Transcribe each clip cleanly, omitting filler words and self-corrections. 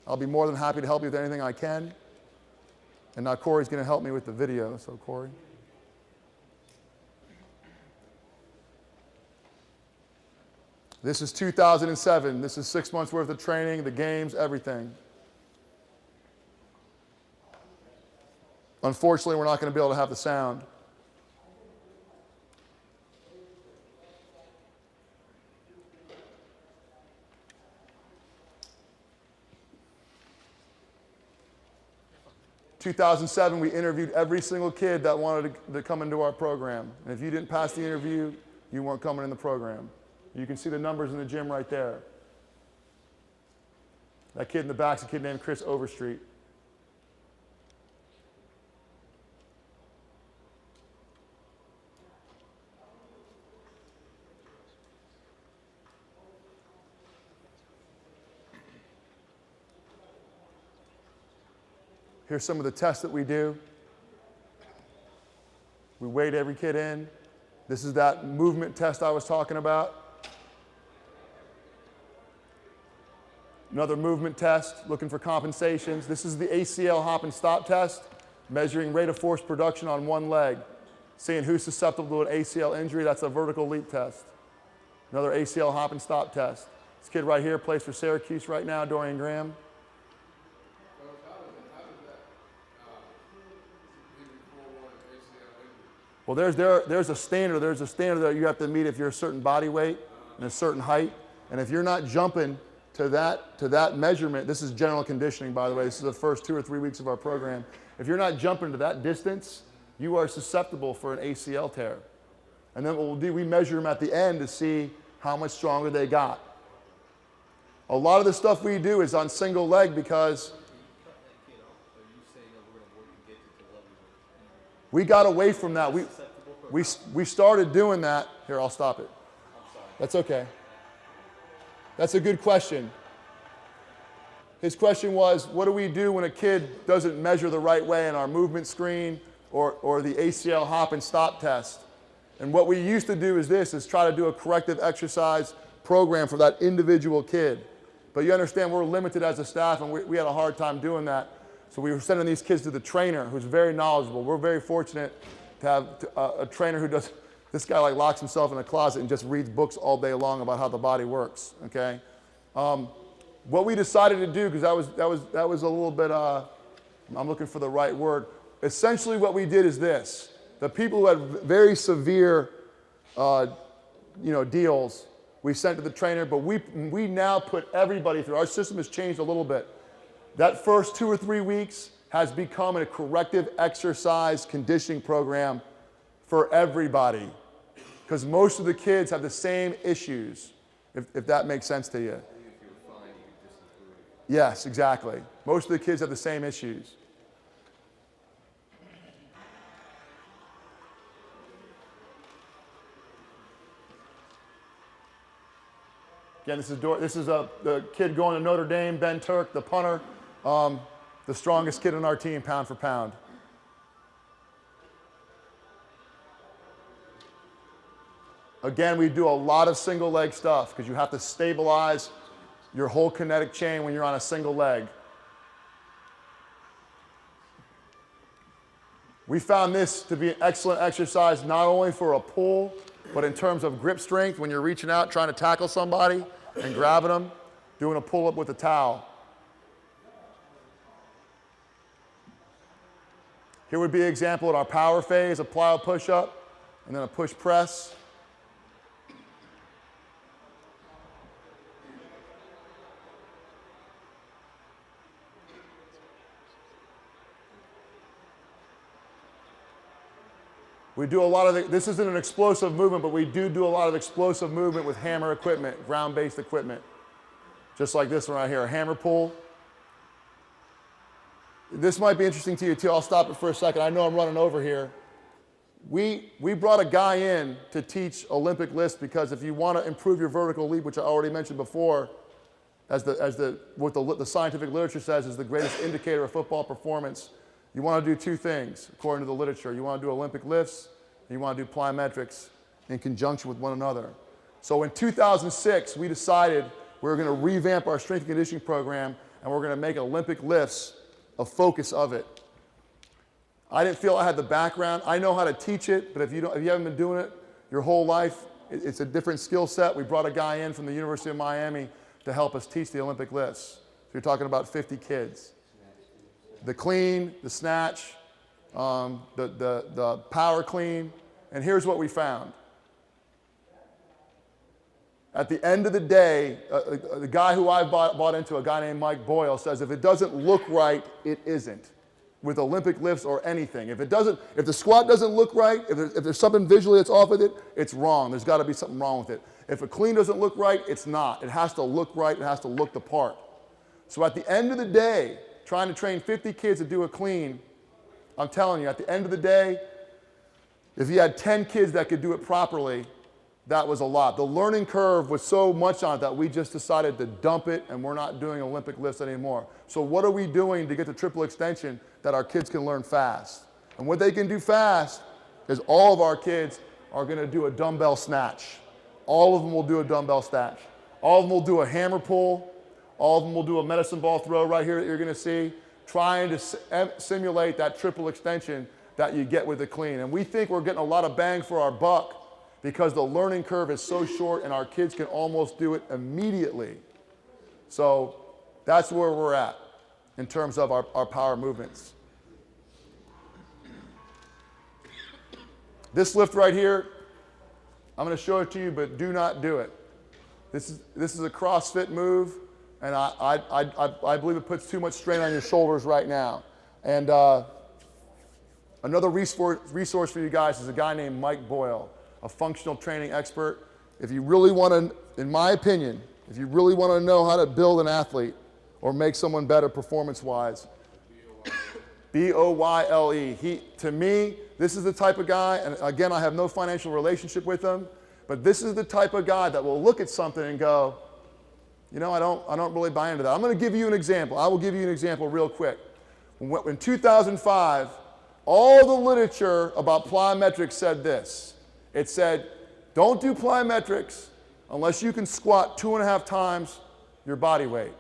I'll be more than happy to help you with anything I can. And now Corey's going to help me with the video, so Corey. This is 2007. This is 6 months worth of training, the games, everything. Unfortunately, we're not going to be able to have the sound. In 2007, we interviewed every single kid that wanted to come into our program. And if you didn't pass the interview, you weren't coming in the program. You can see the numbers in the gym right there. That kid in the back is a kid named Chris Overstreet. Here's some of the tests that we do. We weight every kid in. This is that movement test I was talking about. Another movement test, looking for compensations. This is the ACL hop and stop test, measuring rate of force production on one leg. Seeing who's susceptible to an ACL injury, that's a vertical leap test. Another ACL hop and stop test. This kid right here plays for Syracuse right now, Dorian Graham. Well, there's a standard. There's a standard that you have to meet if you're a certain body weight and a certain height. And if you're not jumping to that measurement, this is general conditioning, by the way. This is the first 2 or 3 weeks of our program. If you're not jumping to that distance, you are susceptible for an ACL tear. And then what we'll do, we measure them at the end to see how much stronger they got. A lot of the stuff we do is on single leg because we got away from that. We started doing that. Here, I'll stop it. That's okay. That's a good question. His question was, what do we do when a kid doesn't measure the right way in our movement screen or the ACL hop and stop test? And what we used to do is try to do a corrective exercise program for that individual kid. But you understand, we're limited as a staff, and we had a hard time doing that. So we were sending these kids to the trainer, who's very knowledgeable. We're very fortunate to have a trainer who does, this guy like locks himself in a closet and just reads books all day long about how the body works, okay? What we decided to do, because that was a little bit, I'm looking for the right word. Essentially what we did is this. The people who had very severe deals, we sent to the trainer, but we now put everybody through. Our system has changed a little bit. That first 2 or 3 weeks has become a corrective exercise conditioning program for everybody, because most of the kids have the same issues, if that makes sense to you. Yes, exactly. Most of the kids have the same issues. Again, this is the kid going to Notre Dame, Ben Turk, the punter, the strongest kid on our team, pound for pound. Again, we do a lot of single leg stuff because you have to stabilize your whole kinetic chain when you're on a single leg. We found this to be an excellent exercise not only for a pull, but in terms of grip strength when you're reaching out trying to tackle somebody and grabbing them, doing a pull-up with a towel. Here would be an example in our power phase, a plyo push-up, and then a push press. We do a lot of this isn't an explosive movement, but we do a lot of explosive movement with hammer equipment, ground-based equipment. Just like this one right here, a hammer pull. This might be interesting to you too. I'll stop it for a second. I know I'm running over here. We brought a guy in to teach Olympic lifts because if you want to improve your vertical leap, which I already mentioned before, what the scientific literature says is the greatest indicator of football performance, you want to do 2 things, according to the literature. You want to do Olympic lifts, and you want to do plyometrics in conjunction with one another. So in 2006, we decided we were going to revamp our strength and conditioning program, and we're going to make Olympic lifts a focus of it. I didn't feel I had the background. I know how to teach it, but if you haven't been doing it your whole life, it's a different skill set. We brought a guy in from the University of Miami to help us teach the Olympic lifts. So you're talking about 50 kids. The clean, the snatch, the power clean, and here's what we found. At the end of the day, the guy who I bought into, a guy named Mike Boyle, says if it doesn't look right, it isn't. With Olympic lifts or anything. If the squat doesn't look right, if there's something visually that's off with it, it's wrong. There's got to be something wrong with it. If a clean doesn't look right, it's not. It has to look right. It has to look the part. So at the end of the day, trying to train 50 kids to do a clean, I'm telling you, at the end of the day, if you had 10 kids that could do it properly, that was a lot. The learning curve was so much on it that we just decided to dump it, and we're not doing Olympic lifts anymore. So what are we doing to get to triple extension that our kids can learn fast? And what they can do fast is all of our kids are going to do a dumbbell snatch. All of them will do a dumbbell snatch. All of them will do a hammer pull. All of them will do a medicine ball throw right here that you're going to see, trying to simulate that triple extension that you get with the clean. And we think we're getting a lot of bang for our buck because the learning curve is so short and our kids can almost do it immediately. So that's where we're at in terms of our power movements. This lift right here, I'm going to show it to you, but do not do it. This is a CrossFit move, and I believe it puts too much strain on your shoulders right now. And another resource for you guys is a guy named Mike Boyle, a functional training expert. If you really want to, in my opinion, if you really want to know how to build an athlete or make someone better performance-wise, B-O-Y-L-E. To me, this is the type of guy, and again, I have no financial relationship with him, but this is the type of guy that will look at something and go, you know, I don't really buy into that. I'm going to give you an example. I will give you an example real quick. In 2005, all the literature about plyometrics said this. It said, don't do plyometrics unless you can squat 2.5 times your body weight.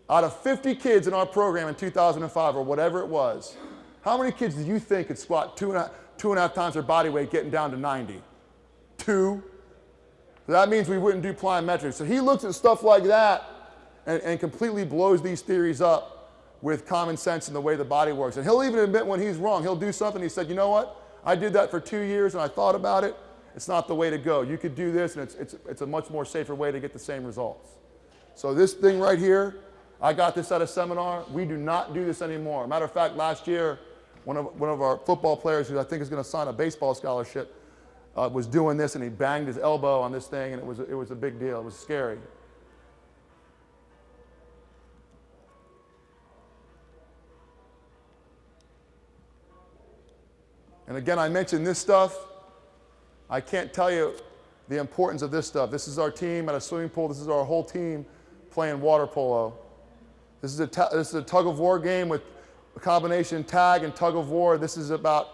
Out of 50 kids in our program in 2005 or whatever it was, how many kids do you think could squat 2.5 times their body weight getting down to 90? 2. So that means we wouldn't do plyometrics. So he looks at stuff like that and completely blows these theories up with common sense and the way the body works. And he'll even admit when he's wrong. He'll do something. He said, you know what? I did that for 2 years and I thought about it. It's not the way to go. You could do this and it's a much more safer way to get the same results. So this thing right here, I got this at a seminar. We do not do this anymore. Matter of fact, last year, one of our football players who I think is going to sign a baseball scholarship was doing this, and he banged his elbow on this thing, and it was a big deal. It was scary. And again, I mentioned this stuff. I can't tell you the importance of this stuff. This is our team at a swimming pool. This is our whole team playing water polo. This is a tug of war game with a combination tag and tug of war. This is about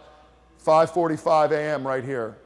5:45 a.m. right here.